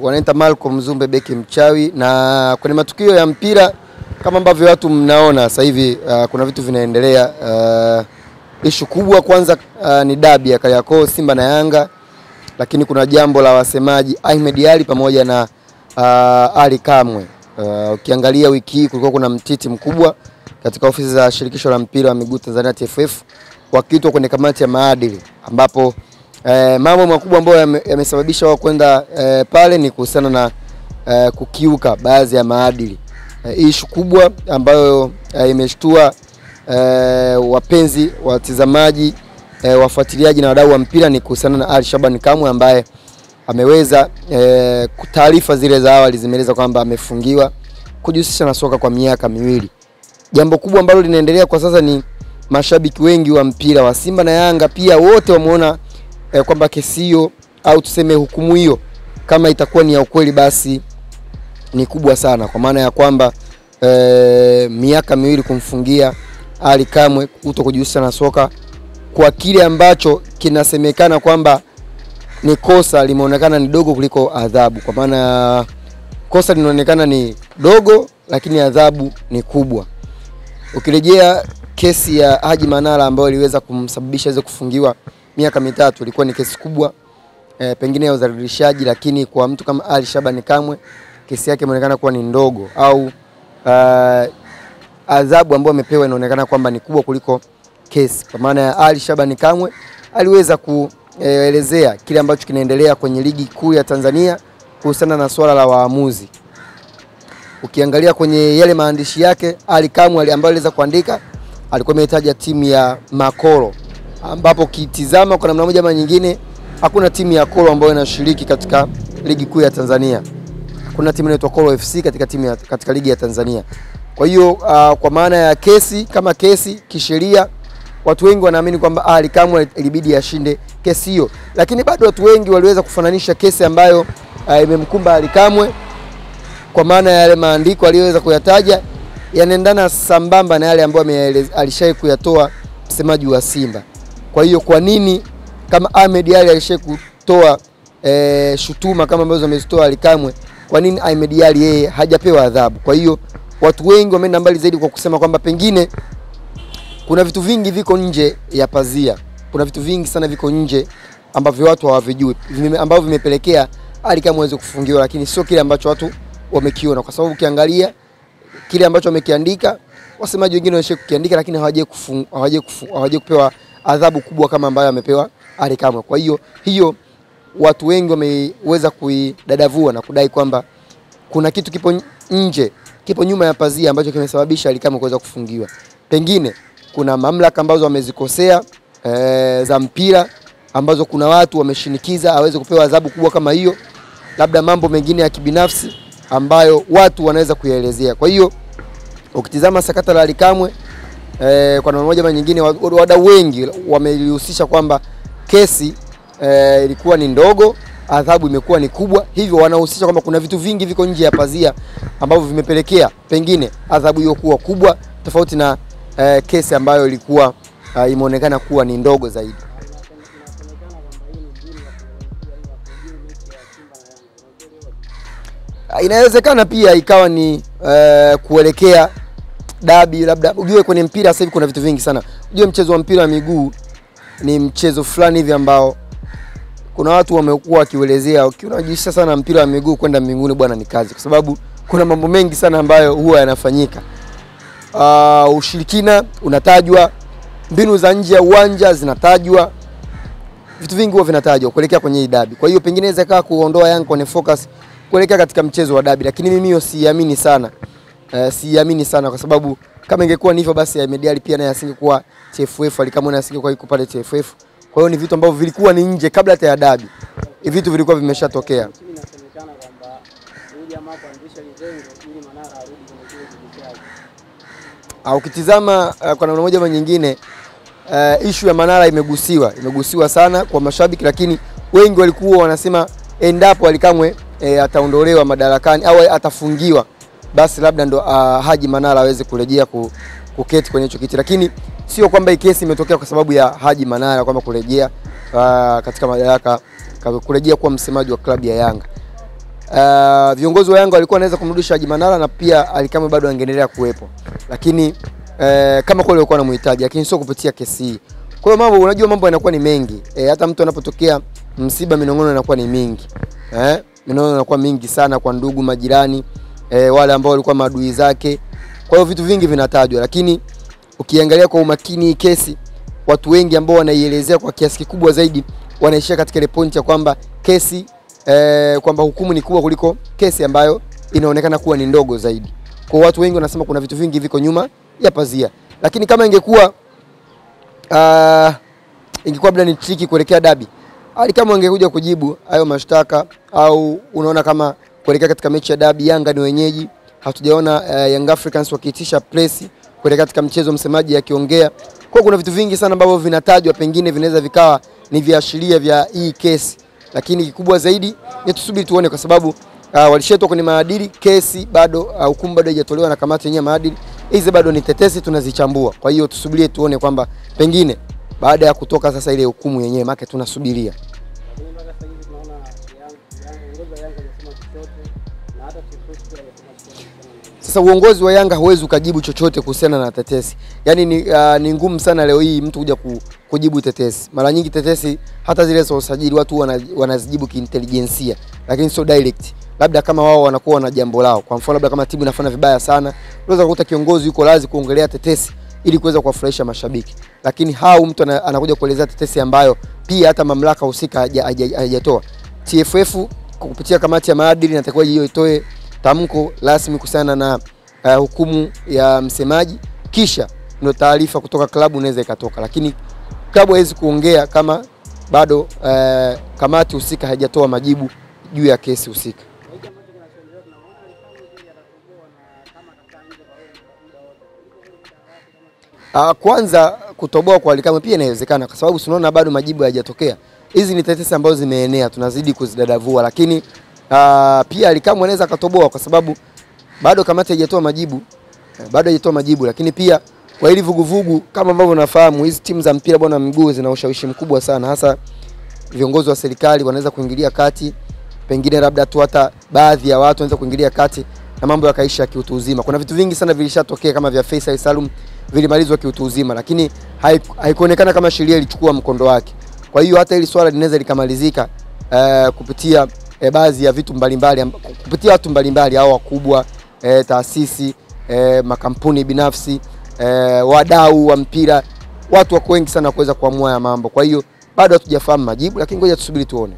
Wanaita Malcolm Mzumbe beki mchawi, na kwenye matukio ya mpira kama ambavyo watu mnaona sasa hivi kuna vitu vinaendelea. Issue kubwa kwanza ni dabi ya Kariakoo, Simba na Yanga, lakini kuna jambo la wasemaji Ahmed Ally pamoja na Ali Kamwe. Ukiangalia wiki hii kulikuwa kuna mtiti mkubwa katika ofisi za shirikisho la mpira wa miguu Tanzania TFF wakiitwa kwenye kamati ya maadili, ambapo mambo makubwa ambayo yamesababisha wao kwenda pale ni kuhusiana na kukiuka baadhi ya maadili. Issue kubwa ambayo imeshtua wapenzi, watazamaji, wafuatiliaji na wadau wa mpira ni kuhusiana na Ali Shaban Kamwe ambaye ameweza taarifa zile za awali zimeeleza kwamba amefungiwa kujihusisha na soka kwa miaka miwili. Jambo kubwa ambalo linaendelea kwa sasa ni mashabiki wengi wa mpira wa Simba na Yanga pia wote wameona kwamba kesi hiyo au tuseme hukumu hiyo kama itakuwa ni ya ukweli basi ni kubwa sana, kwa maana ya kwamba miaka miwili kumfungia Ali Kamwe kutokujihusisha na soka kwa kile ambacho kinasemekana kwamba ni kosa limeonekana ni dogo kuliko adhabu, kwa maana kosa linaonekana ni dogo lakini adhabu ni kubwa. Ukirejea kesi ya Haji Manara ambayo iliweza kumsababisha aweze kufungiwa miaka mitatu, ilikuwa ni kesi kubwa pengine ya udhalilishaji, lakini kwa mtu kama Ali Shaban Kamwe kesi yake inaonekana kuwa ni ndogo, au adhabu ambayo amepewa inaonekana kwamba ni kubwa kuliko kesi. Kwa maana ya Ali Shaban Kamwe aliweza kuelezea kile ambacho kinaendelea kwenye ligi kuu ya Tanzania kuhusiana na swala la waamuzi. Ukiangalia kwenye yale maandishi yake, Ali Kamwe ambaye aliweza kuandika alikuwa amehitaja timu ya Makolo, ambapo kitizama kwa namna moja ama nyingine hakuna timu ya Kolo ambayo inashiriki katika ligi kuu ya Tanzania. Kuna timu inaitwa Kolo FC katika ligi ya Tanzania. Kwa hiyo kwa maana ya kesi kama kesi kisheria, watu wengi wanaamini kwamba Ali Kamwe ilibidi ashinde kesi hiyo, lakini bado watu wengi waliweza kufananisha kesi ambayo imemkumba Ali Kamwe, kwa maana ya yale maandiko aliyoweza kuyataja yanaendana sambamba na yale ambayo alishawahi kuyatoa msemaji wa Simba. Kwa hiyo kwa nini kama Ahmed Ally alishawahi kutoa shutuma kama ambazo amezitoa Ali Kamwe, kwa nini Ahmed Ally yeye hajapewa adhabu? Kwa hiyo watu wengi wameenda mbali zaidi kwa kusema kwamba pengine kuna vitu vingi viko nje ya pazia. Kuna vitu vingi sana viko nje ambavyo watu hawavijui, ambavyo vimepelekea Ali Kamwe aweze kufungiwa, lakini sio kile ambacho watu wamekiona, kwa sababu ukiangalia kile ambacho wamekiandika, wasemaji wengine wamesha kukiandika lakini hawaje kupewa adhabu kubwa kama ambayo amepewa Ali Kamwe. Kwa hiyo watu wengi wameweza kuidadavua na kudai kwamba kuna kitu kipo nyuma ya pazia ambacho kimesababisha Ali Kamwe kuweza kufungiwa. Pengine kuna mamlaka ambazo wamezikosea za mpira, ambazo kuna watu wameshinikiza aweze kupewa adhabu kubwa kama hiyo, labda mambo mengine ya kibinafsi ambayo watu wanaweza kuyaelezea. Kwa hiyo ukitizama sakata la Ali Kamwe kwa namna moja ama nyingine, wadau wengi wamelihusisha kwamba kesi ilikuwa ni ndogo, adhabu imekuwa ni kubwa, hivyo wanahusisha kwamba kuna vitu vingi viko nje ya pazia ambavyo vimepelekea pengine adhabu hiyo kuwa kubwa tofauti na kesi ambayo ilikuwa imeonekana kuwa ni ndogo zaidi. Inawezekana pia ikawa ni kuelekea dabi, labda ujue kwenye mpira sasa hivi kuna vitu vingi sana. Ujue mchezo wa mpira wa miguu ni mchezo fulani hivi ambao kuna watu wamekuwa wakielezea unajisha sana mpira wa miguu kwenda mbinguni bwana ni kazi, kwa sababu kuna mambo mengi sana ambayo huwa yanafanyika. Ushirikina unatajwa, mbinu za nje ya uwanja zinatajwa, vitu vingi huwa vinatajwa kuelekea kwenye hii dabi. Kwa hiyo pengine inaweza kaa kuondoa Yanga kwenye focus kuelekea katika mchezo wa dabi, lakini mimi hiyo siamini sana. Siamini sana kwa sababu kama ingekuwa ni hivyo basi Ahmed Ally pia naye asingekuwa TFF, Ali Kamwe naye asingekuwa yuko pale TFF. Kwa hiyo ni vitu ambavyo vilikuwa ni nje kabla hata ya dabi. Hivi vitu vilikuwa vimeshatokea. Inasemekana kwamba huyu jamaa kuanzisha lizengo ili Manara arudi kwenye kile kijichaji. Ukitizama kwa namna moja ama nyingine issue ya Manara imegusiwa sana kwa mashabiki, lakini wengi walikuwa wanasema endapo Ali Kamwe ataondolewa madarakani au atafungiwa, basi labda ndo Haji Manara aweze kurejea kuketi kwenye hicho kiti, lakini sio kwamba hii kesi imetokea kwa sababu ya Haji Manara kwamba kurejea katika madaraka kurejea kuwa msemaji wa klabu ya Yanga. viongozi wa Yanga walikuwa wanaweza kumrudisha Haji Manara na pia Ally Kamwe bado angeendelea kuwepo. Lakini kama kweli walikuwa wanamhitaji, lakini sio kupitia kesi hii. Kwa hiyo mambo, unajua mambo yanakuwa ni mengi. Hata mtu anapotokea msiba, minong'ono inakuwa ni mingi. Minong'ono inakuwa mingi sana kwa ndugu, majirani, wale ambao walikuwa maadui zake. Kwa hiyo vitu vingi vinatajwa, lakini ukiangalia kwa umakini hii kesi, watu wengi ambao wanaielezea kwa kiasi kikubwa zaidi wanaishia katika ile point ya kwamba kesi kwamba hukumu ni kubwa kuliko kesi ambayo inaonekana kuwa ni ndogo zaidi. Kwa watu wengi wanasema kuna vitu vingi viko nyuma ya pazia. Lakini kama ingekuwa labda ni tricky kuelekea dabi, Ally Kamwe angekuja kujibu hayo mashtaka, au unaona kama kuelekea katika mechi ya dabi, Yanga ni wenyeji, hatujaona Young Africans wakiitisha press kuelekea katika mchezo, msemaji akiongea. Kwa kuna vitu vingi sana ambavyo vinatajwa, pengine vinaweza vikawa ni viashiria vya hii kesi. Lakini kikubwa zaidi ni tusubiri tuone, kwa sababu walishetwa kwenye maadili, kesi bado, hukumu bado haijatolewa na kamati yenyewe maadili. Hizi bado ni tetesi, tunazichambua. Kwa hiyo tusubirie tuone kwamba pengine baada ya kutoka sasa ile hukumu yenyewe, maana tunasubiria. Sasa uongozi wa Yanga huwezi ukajibu chochote kuhusiana na tetesi. Yaani ni ngumu sana leo hii mtu kuja kujibu tetesi. Mara nyingi tetesi hata zile za usajili watu wanazijibu kiintelijensia, lakini sio direct. Labda kama wao wanakuwa na jambo lao. Kwa mfano labda kama timu inafanya vibaya sana, unaweza kukuta kiongozi yuko lazi kuongelea tetesi ili kuweza kuwafurahisha mashabiki. Lakini mtu anakuja kuelezea tetesi ambayo pia hata mamlaka husika hajatoa. TFF kupitia kamati ya maadili inatakiwa hiyo itoe tamko rasmi kuhusiana na hukumu ya msemaji, kisha ndio taarifa kutoka klabu inaweza ikatoka. Lakini klabu haiwezi kuongea kama bado kamati husika haijatoa majibu juu ya kesi husika. Kwanza kutoboa kwa Ally Kamwe pia inawezekana, kwa sababu tunaona bado majibu hayajatokea. Hizi ni tetesi ambazo zimeenea, tunazidi kuzidadavua. Lakini pia Ally Kamwe anaweza katoboa kwa sababu bado kamati haijatoa majibu. Lakini pia kwa hili vuguvugu, kama ambavyo unafahamu, hizi timu za mpira bwana miguu zina ushawishi mkubwa sana, hasa viongozi wa serikali wanaweza kuingilia kati, pengine labda tu hata baadhi ya watu wanaweza kuingilia kati na mambo yakaisha kiutu uzima. Kuna vitu vingi sana vilishatokea kama vya Faisal Salum vilimalizwa kiutu uzima, lakini haikuonekana kama sheria ilichukua mkondo wake. Kwa hiyo hata hili swala linaweza likamalizika kupitia baadhi ya vitu mbalimbali, kupitia watu mbalimbali au wakubwa, taasisi, makampuni binafsi, wadau wa mpira, watu wako wengi sana kuweza kuamua ya mambo. Kwa hiyo bado hatujafahamu majibu, lakini ngoja tusubiri tuone.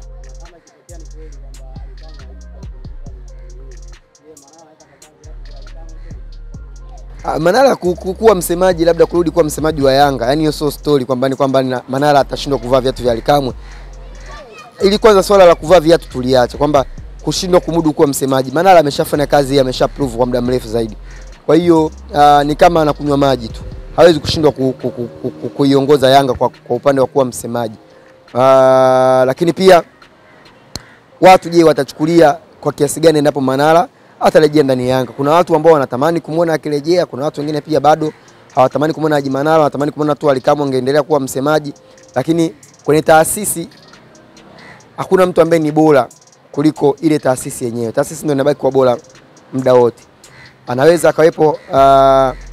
Manara kuwa msemaji, labda kurudi kuwa msemaji wa Yanga, yani hiyo so story kwamba Manara atashindwa kuvaa viatu vya Ally Kamwe. Ili kwanza swala la kuvaa viatu tuliacha, kwamba kushindwa kumudu kuwa msemaji. Manara ameshafanya kazi, amesha prove kwa muda mrefu zaidi. Kwa hiyo ni kama anakunywa maji tu. Hawezi kushindwa kuiongoza Yanga kwa upande wa kuwa msemaji. Lakini pia watu je, watachukulia kwa kiasi gani endapo Manara atarejea ndani ya Yanga? Kuna watu ambao wanatamani kumuona akirejea, kuna watu wengine pia bado hawatamani kumuona Haji Manara, wanatamani kumuona tu Ally Kamwe angeendelea kuwa msemaji. Lakini kwenye taasisi hakuna mtu ambaye ni bora kuliko ile taasisi yenyewe. Taasisi ndio inabaki kuwa bora muda wote. Anaweza akawepo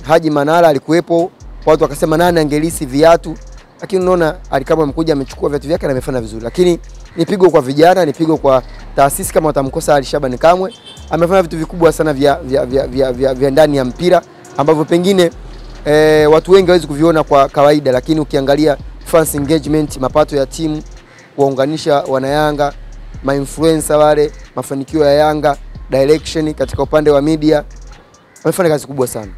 Haji Manara alikuwepo, watu wakasema nani angelisi viatu, lakini unaona Ally Kamwe amekuja amechukua viatu vyake na amefanya vizuri. Lakini nipigo kwa vijana, nipigo kwa taasisi kama watamkosa Ally Shabani Kamwe. Amefanya vitu vikubwa sana vya ndani ya mpira ambavyo pengine watu wengi hawezi kuviona kwa kawaida. Lakini ukiangalia fans engagement, mapato ya timu, kuunganisha wana Yanga, ma-influencer wale, mafanikio ya Yanga, direction katika upande wa media, amefanya kazi kubwa sana.